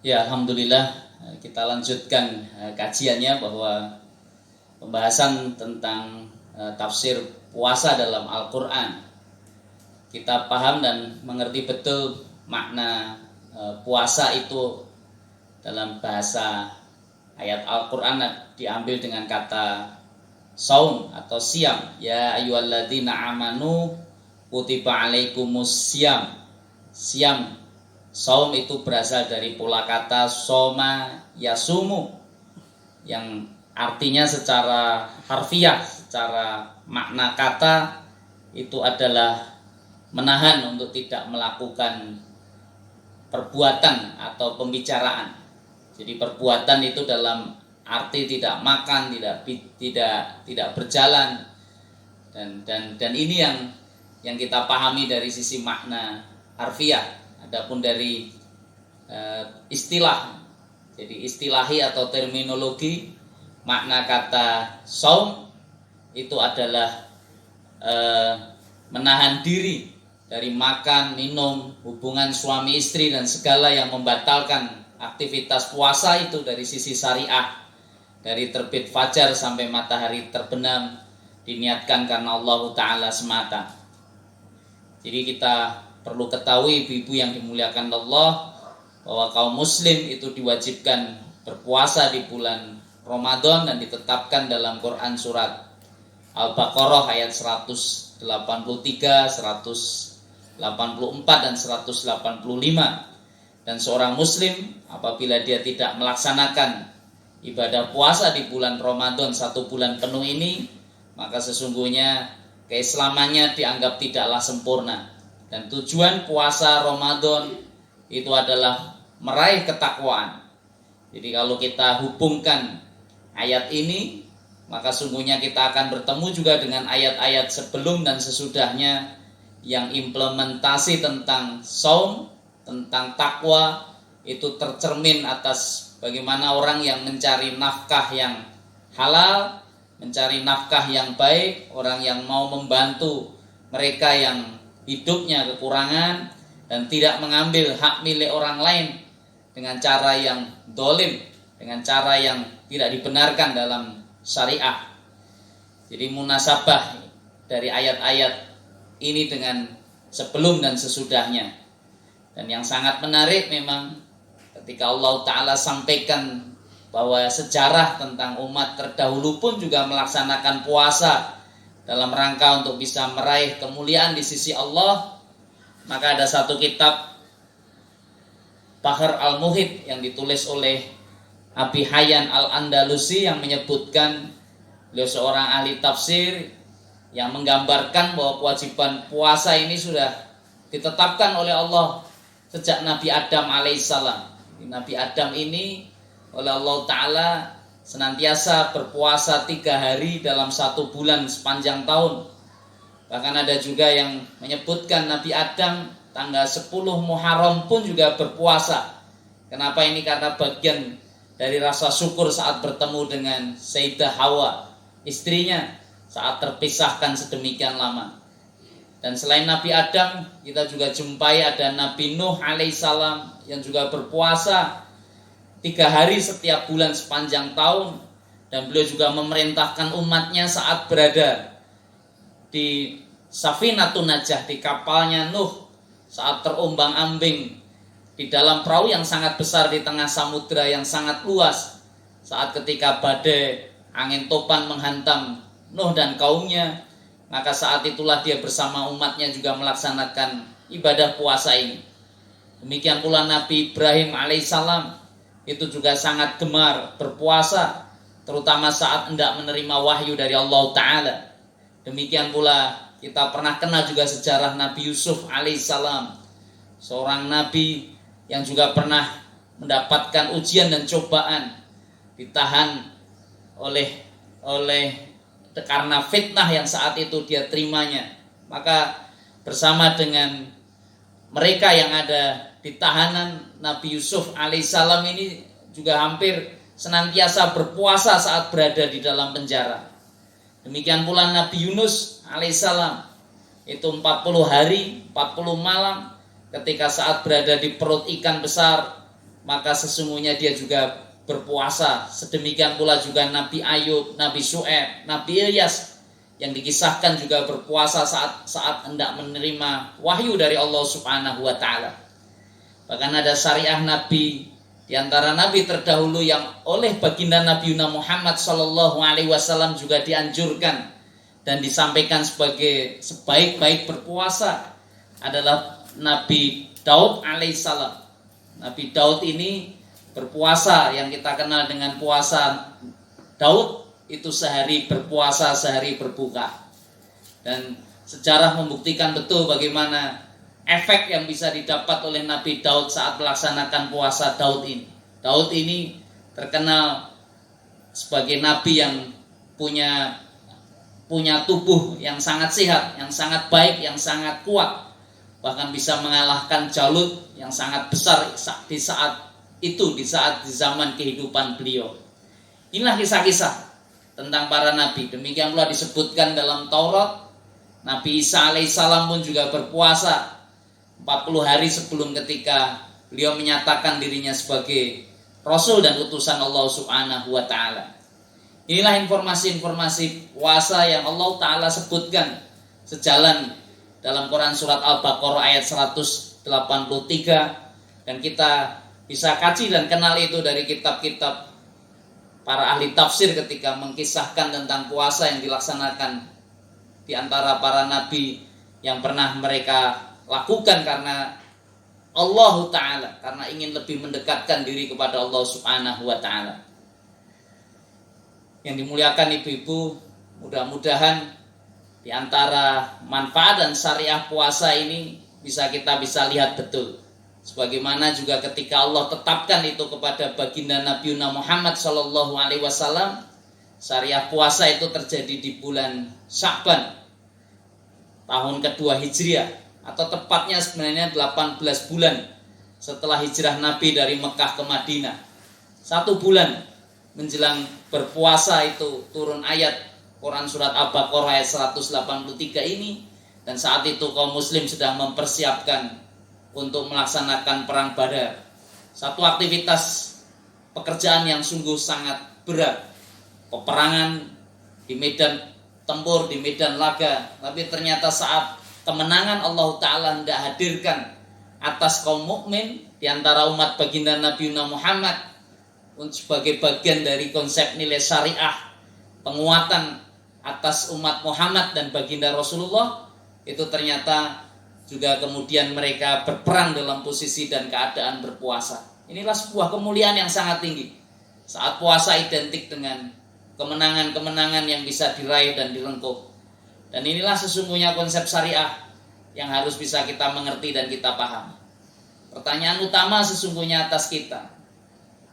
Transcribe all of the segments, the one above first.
Ya, alhamdulillah kita lanjutkan kajiannya bahwa pembahasan tentang tafsir puasa dalam Al-Qur'an. Kita paham dan mengerti betul makna puasa itu dalam bahasa ayat Al-Qur'an diambil dengan kata saum atau siam. Ya ayyuhalladzina amanu kutiba alaikumus siam. Siam, saum itu berasal dari pola kata soma yasumu yang artinya secara harfiah, secara makna kata itu adalah menahan untuk tidak melakukan perbuatan atau pembicaraan. Jadi perbuatan itu dalam arti tidak makan, tidak berjalan, dan ini yang kita pahami dari sisi makna harfiah. Adapun dari istilah, jadi istilahi atau terminologi, makna kata saum itu adalah menahan diri dari makan, minum, hubungan suami istri dan segala yang membatalkan aktivitas puasa itu dari sisi syariah. Dari terbit fajar sampai matahari terbenam diniatkan karena Allah Ta'ala semata. Jadi kita perlu ketahui ibu-ibu yang dimuliakan Allah bahwa kaum muslim itu diwajibkan berpuasa di bulan Ramadan dan ditetapkan dalam Quran surat Al-Baqarah ayat 183, 184 dan 185. Dan seorang muslim apabila dia tidak melaksanakan ibadah puasa di bulan Ramadan 1 bulan penuh ini, maka sesungguhnya keislamannya dianggap tidaklah sempurna. Dan tujuan puasa Ramadan itu adalah meraih ketakwaan. Jadi kalau kita hubungkan ayat ini, maka sungguhnya kita akan bertemu juga dengan ayat-ayat sebelum dan sesudahnya yang implementasi tentang saum, tentang takwa itu tercermin atas bagaimana orang yang mencari nafkah yang halal, mencari nafkah yang baik, orang yang mau membantu mereka yang hidupnya kekurangan dan tidak mengambil hak milik orang lain dengan cara yang dolim, dengan cara yang tidak dibenarkan dalam syariah. Jadi munasabah dari ayat-ayat ini dengan sebelum dan sesudahnya. Dan yang sangat menarik memang ketika Allah Ta'ala sampaikan bahwa sejarah tentang umat terdahulu pun juga melaksanakan puasa dalam rangka untuk bisa meraih kemuliaan di sisi Allah, maka ada satu kitab Bahr al-Muhit yang ditulis oleh Abi Hayyan al-Andalusi yang menyebutkan, beliau seorang ahli tafsir yang menggambarkan bahwa kewajiban puasa ini sudah ditetapkan oleh Allah sejak Nabi Adam alaihissalam. Nabi Adam ini oleh Allah Ta'ala senantiasa berpuasa 3 hari dalam 1 bulan sepanjang tahun. Bahkan ada juga yang menyebutkan Nabi Adam tanggal 10 Muharram pun juga berpuasa. Kenapa ini? Karena bagian dari rasa syukur saat bertemu dengan Sayyidah Hawa, istrinya, saat terpisahkan sedemikian lama. Dan selain Nabi Adam, kita juga jumpai ada Nabi Nuh alaihissalam yang juga berpuasa 3 hari setiap bulan sepanjang tahun. Dan beliau juga memerintahkan umatnya saat berada di Safinatun Najah, di kapalnya Nuh, saat terombang-ambing di dalam perahu yang sangat besar di tengah samudera yang sangat luas. Saat ketika badai angin topan menghantam Nuh dan kaumnya, maka saat itulah dia bersama umatnya juga melaksanakan ibadah puasa ini. Demikian pula Nabi Ibrahim alaihissalam itu juga sangat gemar berpuasa, terutama saat hendak menerima wahyu dari Allah Ta'ala. Demikian pula kita pernah kenal juga sejarah Nabi Yusuf alaihissalam, seorang nabi yang juga pernah mendapatkan ujian dan cobaan, ditahan oleh karena fitnah yang saat itu dia terimanya. Maka bersama dengan mereka yang ada di tahanan, Nabi Yusuf alaihissalam ini juga hampir senantiasa berpuasa saat berada di dalam penjara. Demikian pula Nabi Yunus alaihissalam itu 40 hari 40 malam ketika saat berada di perut ikan besar maka sesungguhnya dia juga berpuasa. Sedemikian pula juga Nabi Ayub, Nabi Syu'aib, Nabi Ilyas yang dikisahkan juga berpuasa saat hendak menerima wahyu dari Allah Subhanahu wa taala. Bahkan ada syariah Nabi di antara nabi terdahulu yang oleh baginda Nabi Muhammad sallallahu alaihi wasallam juga dianjurkan dan disampaikan sebagai sebaik-baik berpuasa adalah Nabi Daud alaihissalam. Nabi Daud ini berpuasa yang kita kenal dengan puasa Daud, itu sehari berpuasa, sehari berbuka. Dan sejarah membuktikan betul bagaimana efek yang bisa didapat oleh Nabi Daud saat melaksanakan puasa Daud ini. Daud ini terkenal sebagai nabi yang punya tubuh yang sangat sehat, yang sangat baik, yang sangat kuat. Bahkan bisa mengalahkan Jalut yang sangat besar di saat itu, di zaman kehidupan beliau. Inilah kisah-kisah tentang para nabi. Demikian pula disebutkan dalam Taurat, Nabi Isa alaihissalam pun juga berpuasa 40 hari sebelum ketika beliau menyatakan dirinya sebagai Rasul dan utusan Allah Subhanahu wa taala. Inilah informasi-informasi puasa yang Allah taala sebutkan sejalan dalam Quran surat Al-Baqarah ayat 183, dan kita bisa kaji dan kenal itu dari kitab-kitab para ahli tafsir ketika mengkisahkan tentang puasa yang dilaksanakan di antara para nabi yang pernah mereka lakukan karena Allah Ta'ala, karena ingin lebih mendekatkan diri kepada Allah Subhanahu wa Ta'ala. Yang dimuliakan ibu-ibu, mudah-mudahan di antara manfaat dan syariah puasa ini kita bisa lihat betul. Sebagaimana juga ketika Allah tetapkan itu kepada baginda Nabi Muhammad sallallahu alaihi wasallam, syariah puasa itu terjadi di bulan Sya'ban tahun kedua Hijriah, atau tepatnya sebenarnya 18 bulan setelah hijrah Nabi dari Mekah ke Madinah. 1 bulan menjelang berpuasa itu turun ayat Quran surat Al-Baqarah ayat 183 ini, dan saat itu kaum muslim sedang mempersiapkan untuk melaksanakan perang Badar. Satu aktivitas pekerjaan yang sungguh sangat berat, peperangan di medan tempur, di medan laga. Tapi ternyata saat kemenangan Allah Ta'ala hendak hadirkan atas kaum mukmin di antara umat baginda Nabi Muhammad sebagai bagian dari konsep nilai syariah, penguatan atas umat Muhammad dan baginda Rasulullah, itu ternyata juga kemudian mereka berperang dalam posisi dan keadaan berpuasa. Inilah sebuah kemuliaan yang sangat tinggi. Saat puasa identik dengan kemenangan-kemenangan yang bisa diraih dan direngkuh. Dan inilah sesungguhnya konsep syariah yang harus bisa kita mengerti dan kita paham. Pertanyaan utama sesungguhnya atas kita,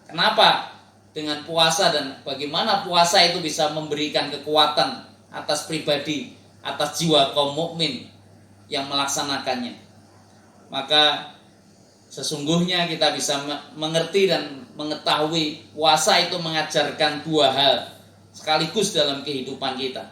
kenapa dengan puasa dan bagaimana puasa itu bisa memberikan kekuatan atas pribadi, atas jiwa kaum mukmin yang melaksanakannya. Maka sesungguhnya kita bisa mengerti dan mengetahui puasa itu mengajarkan 2 hal sekaligus dalam kehidupan kita.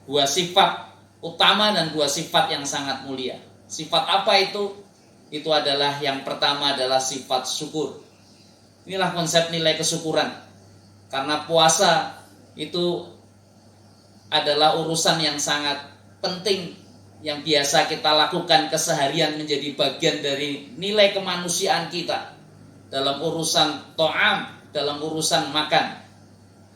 2 sifat utama dan 2 sifat yang sangat mulia. Sifat apa itu? Itu adalah yang pertama adalah sifat syukur. Inilah konsep nilai kesyukuran. Karena puasa itu adalah urusan yang sangat penting yang biasa kita lakukan keseharian, menjadi bagian dari nilai kemanusiaan kita dalam urusan to'am, dalam urusan makan.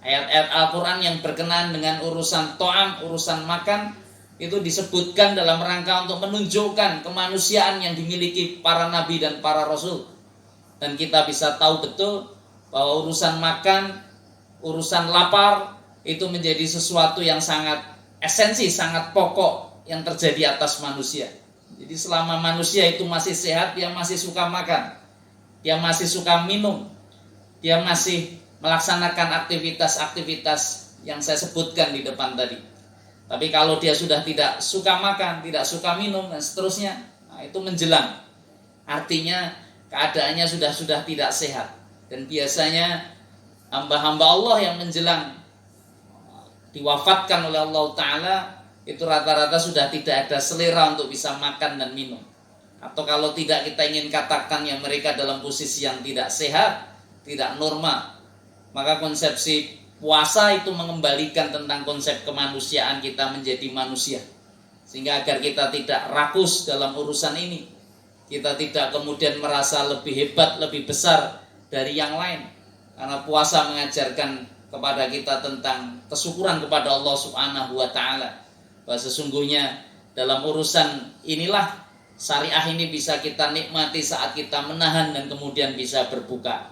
Ayat-ayat Al-Quran yang berkenaan dengan urusan to'am, urusan makan, itu disebutkan dalam rangka untuk menunjukkan kemanusiaan yang dimiliki para nabi dan para rasul. Dan kita bisa tahu betul bahwa urusan makan, urusan lapar itu menjadi sesuatu yang sangat esensi, sangat pokok yang terjadi atas manusia. Jadi selama manusia itu masih sehat, dia masih suka makan, dia masih suka minum, dia masih melaksanakan aktivitas-aktivitas yang saya sebutkan di depan tadi. Tapi kalau dia sudah tidak suka makan, tidak suka minum dan seterusnya, nah itu menjelang. Artinya keadaannya sudah tidak sehat. Dan biasanya hamba-hamba Allah yang menjelang diwafatkan oleh Allah Ta'ala itu rata-rata sudah tidak ada selera untuk bisa makan dan minum. atau kalau tidak kita ingin katakan yang mereka dalam posisi yang tidak sehat, tidak normal. Maka konsepsi puasa itu mengembalikan tentang konsep kemanusiaan kita menjadi manusia. Sehingga agar kita tidak rakus dalam urusan ini, kita tidak kemudian merasa lebih hebat, lebih besar dari yang lain. Karena puasa mengajarkan kepada kita tentang kesyukuran kepada Allah Subhanahu wa taala. Bahwa sesungguhnya dalam urusan inilah syariah ini bisa kita nikmati saat kita menahan dan kemudian bisa berbuka.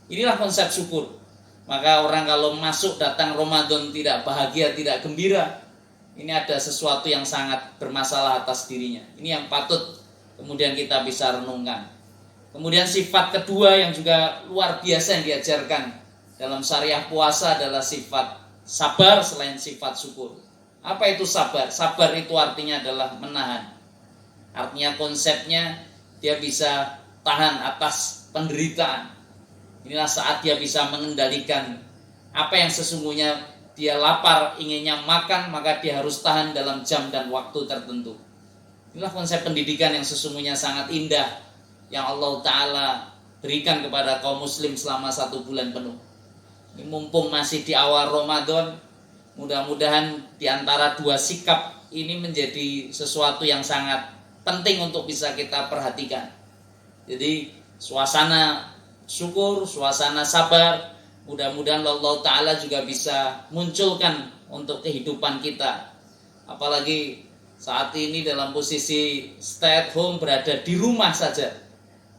Inilah konsep syukur. Maka orang kalau masuk datang Ramadan tidak bahagia, tidak gembira, ini ada sesuatu yang sangat bermasalah atas dirinya. Ini yang patut kemudian kita bisa renungkan. Kemudian sifat kedua yang juga luar biasa yang diajarkan dalam syariah puasa adalah sifat sabar selain sifat syukur. Apa itu sabar? Sabar itu artinya adalah menahan. Artinya konsepnya dia bisa tahan atas penderitaan. Inilah saat dia bisa mengendalikan apa yang sesungguhnya dia lapar, inginnya makan, maka dia harus tahan dalam jam dan waktu tertentu. Inilah konsep pendidikan yang sesungguhnya sangat indah yang Allah Ta'ala berikan kepada kaum muslim selama 1 bulan penuh. Ini mumpung masih di awal Ramadan, mudah-mudahan di antara dua sikap ini menjadi sesuatu yang sangat penting untuk bisa kita perhatikan. Jadi suasana syukur, suasana sabar, mudah-mudahan Allah Ta'ala juga bisa munculkan untuk kehidupan kita. Apalagi saat ini dalam posisi stay at home, berada di rumah saja.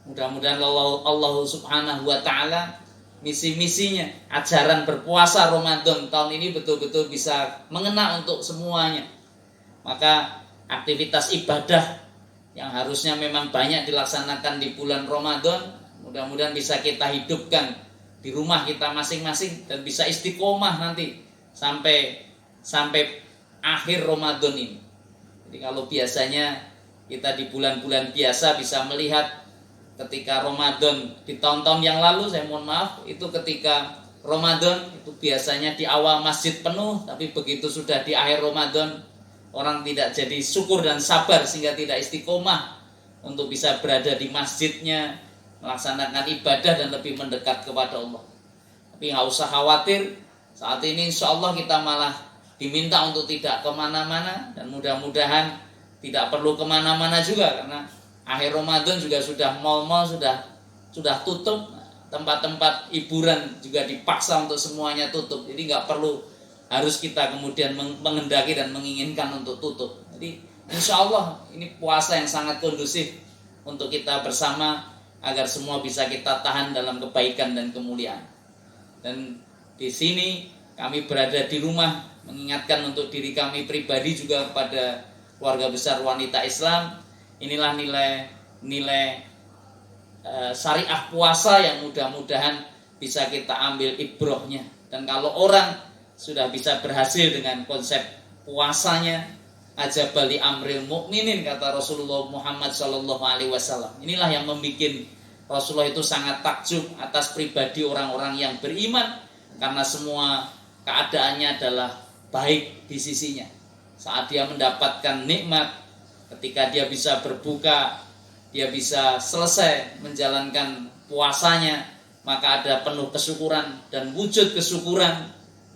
Mudah-mudahan Allah Subhanahu wa Ta'ala misi-misinya, ajaran berpuasa Ramadan tahun ini betul-betul bisa mengena untuk semuanya. Maka aktivitas ibadah yang harusnya memang banyak dilaksanakan di bulan Ramadan, mudah-mudahan bisa kita hidupkan di rumah kita masing-masing dan bisa istiqomah nanti sampai akhir Ramadan ini. Jadi kalau biasanya kita di bulan-bulan biasa bisa melihat ketika Ramadan di tahun-tahun yang lalu, saya mohon maaf, itu ketika Ramadan itu biasanya di awal masjid penuh, tapi begitu sudah di akhir Ramadan orang tidak jadi syukur dan sabar sehingga tidak istiqomah untuk bisa berada di masjidnya, melaksanakan ibadah dan lebih mendekat kepada Allah. Tapi nggak usah khawatir, saat ini insya Allah kita malah diminta untuk tidak kemana-mana, dan mudah-mudahan tidak perlu kemana-mana juga, karena akhir Ramadan juga sudah mal-mal sudah tutup, tempat-tempat hiburan juga dipaksa untuk semuanya tutup. Jadi nggak perlu harus kita kemudian menghendaki dan menginginkan untuk tutup. Jadi insya Allah ini puasa yang sangat kondusif untuk kita bersama agar semua bisa kita tahan dalam kebaikan dan kemuliaan. Dan di sini kami berada di rumah mengingatkan untuk diri kami pribadi juga kepada keluarga besar wanita Islam. Inilah nilai syariah puasa yang mudah-mudahan bisa kita ambil ibrohnya. Dan kalau orang sudah bisa berhasil dengan konsep puasanya, ajabali amril mukminin, kata Rasulullah Muhammad SAW. Inilah yang membuat Rasulullah itu sangat takjub atas pribadi orang-orang yang beriman, karena semua keadaannya adalah baik di sisinya. Saat dia mendapatkan nikmat, ketika dia bisa berbuka, dia bisa selesai menjalankan puasanya, maka ada penuh kesyukuran dan wujud kesyukuran.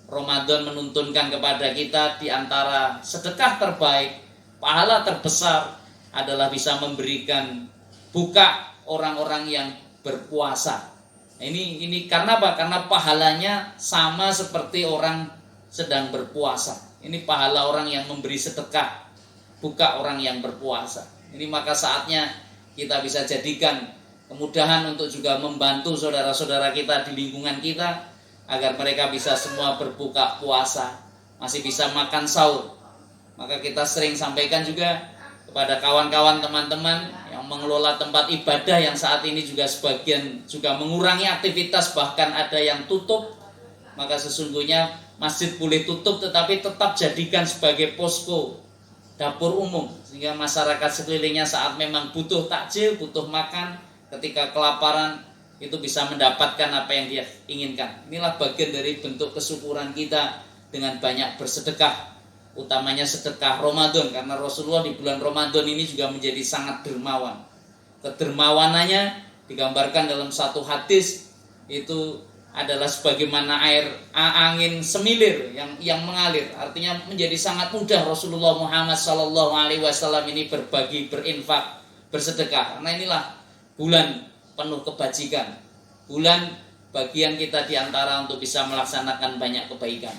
Ramadan menuntunkan kepada kita di antara sedekah terbaik, pahala terbesar adalah bisa memberikan buka orang-orang yang berpuasa. Ini karena apa? Karena pahalanya sama seperti orang sedang berpuasa. Ini pahala orang yang memberi sedekah, buka orang yang berpuasa. Ini maka saatnya kita bisa jadikan kemudahan untuk juga membantu saudara-saudara kita di lingkungan kita, agar mereka bisa semua berbuka puasa, masih bisa makan sahur. Maka kita sering sampaikan juga kepada kawan-kawan teman-teman yang mengelola tempat ibadah yang saat ini juga sebagian juga mengurangi aktivitas, bahkan ada yang tutup. Maka sesungguhnya masjid boleh tutup, tetapi tetap jadikan sebagai posko dapur umum, sehingga masyarakat sekelilingnya saat memang butuh takjil, butuh makan, ketika kelaparan, itu bisa mendapatkan apa yang dia inginkan. Inilah bagian dari bentuk kesyukuran kita dengan banyak bersedekah utamanya sedekah Ramadan, karena Rasulullah di bulan Ramadan ini juga menjadi sangat dermawan. Kedermawanannya digambarkan dalam satu hadis, itu adalah sebagaimana angin semilir yang mengalir. Artinya menjadi sangat mudah Rasulullah Muhammad SAW ini berbagi, berinfak, bersedekah. Karena inilah bulan penuh kebajikan, bulan bagian kita diantara untuk bisa melaksanakan banyak kebaikan.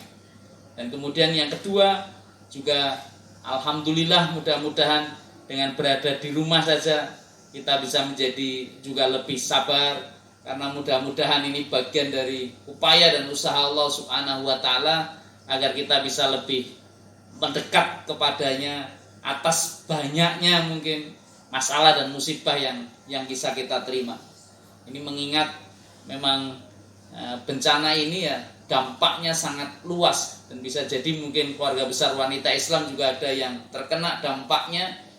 Dan kemudian yang kedua juga, alhamdulillah, mudah-mudahan dengan berada di rumah saja kita bisa menjadi juga lebih sabar, karena mudah-mudahan ini bagian dari upaya dan usaha Allah Subhanahu wa Ta'ala agar kita bisa lebih mendekat kepadanya atas banyaknya mungkin masalah dan musibah yang bisa kita terima. Ini mengingat memang bencana ini ya dampaknya sangat luas, dan bisa jadi mungkin keluarga besar wanita Islam juga ada yang terkena dampaknya.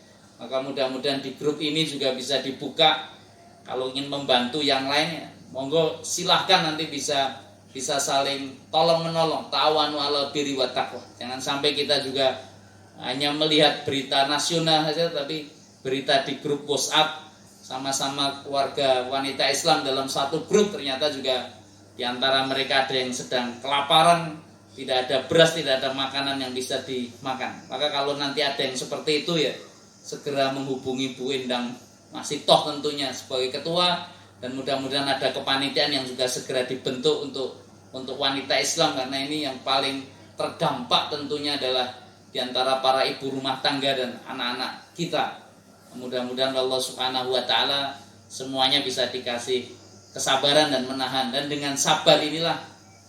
Maka mudah-mudahan di grup ini juga bisa dibuka, kalau ingin membantu yang lainnya, monggo silahkan, nanti bisa saling tolong menolong, ta'awanu 'alal birri wat taqwa. Jangan sampai kita juga hanya melihat berita nasional saja, tapi berita di grup WhatsApp sama-sama keluarga wanita Islam dalam satu grup, ternyata juga di antara mereka ada yang sedang kelaparan, tidak ada beras, tidak ada makanan yang bisa dimakan. Maka kalau nanti ada yang seperti itu ya segera menghubungi Bu Endang Masitoh tentunya sebagai ketua, dan mudah-mudahan ada kepanitiaan yang juga segera dibentuk untuk wanita Islam, karena ini yang paling terdampak tentunya adalah diantara para ibu rumah tangga dan anak-anak kita. Mudah-mudahan Allah Subhanahu wa Ta'ala semuanya bisa dikasih kesabaran dan menahan, dan dengan sabar inilah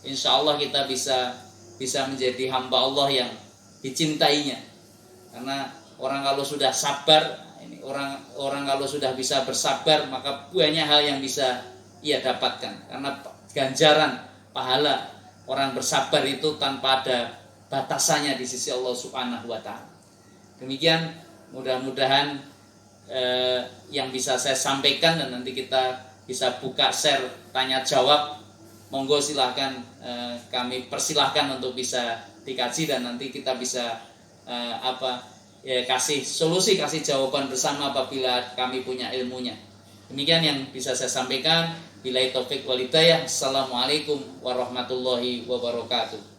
insya Allah kita bisa menjadi hamba Allah yang dicintainya. Karena orang kalau sudah sabar, orang kalau sudah bisa bersabar, maka banyak hal yang bisa ia dapatkan. Karena ganjaran pahala orang bersabar itu tanpa ada batasannya di sisi Allah Subhanahu wa Ta'ala. Demikian mudah-mudahan yang bisa saya sampaikan, dan nanti kita bisa buka share tanya jawab. Monggo silahkan, kami persilahkan untuk bisa dikaji, dan nanti kita bisa kasih solusi, kasih jawaban bersama apabila kami punya ilmunya. Demikian yang bisa saya sampaikan. Billahi taufik wal hidayah. Assalamualaikum warahmatullahi wabarakatuh.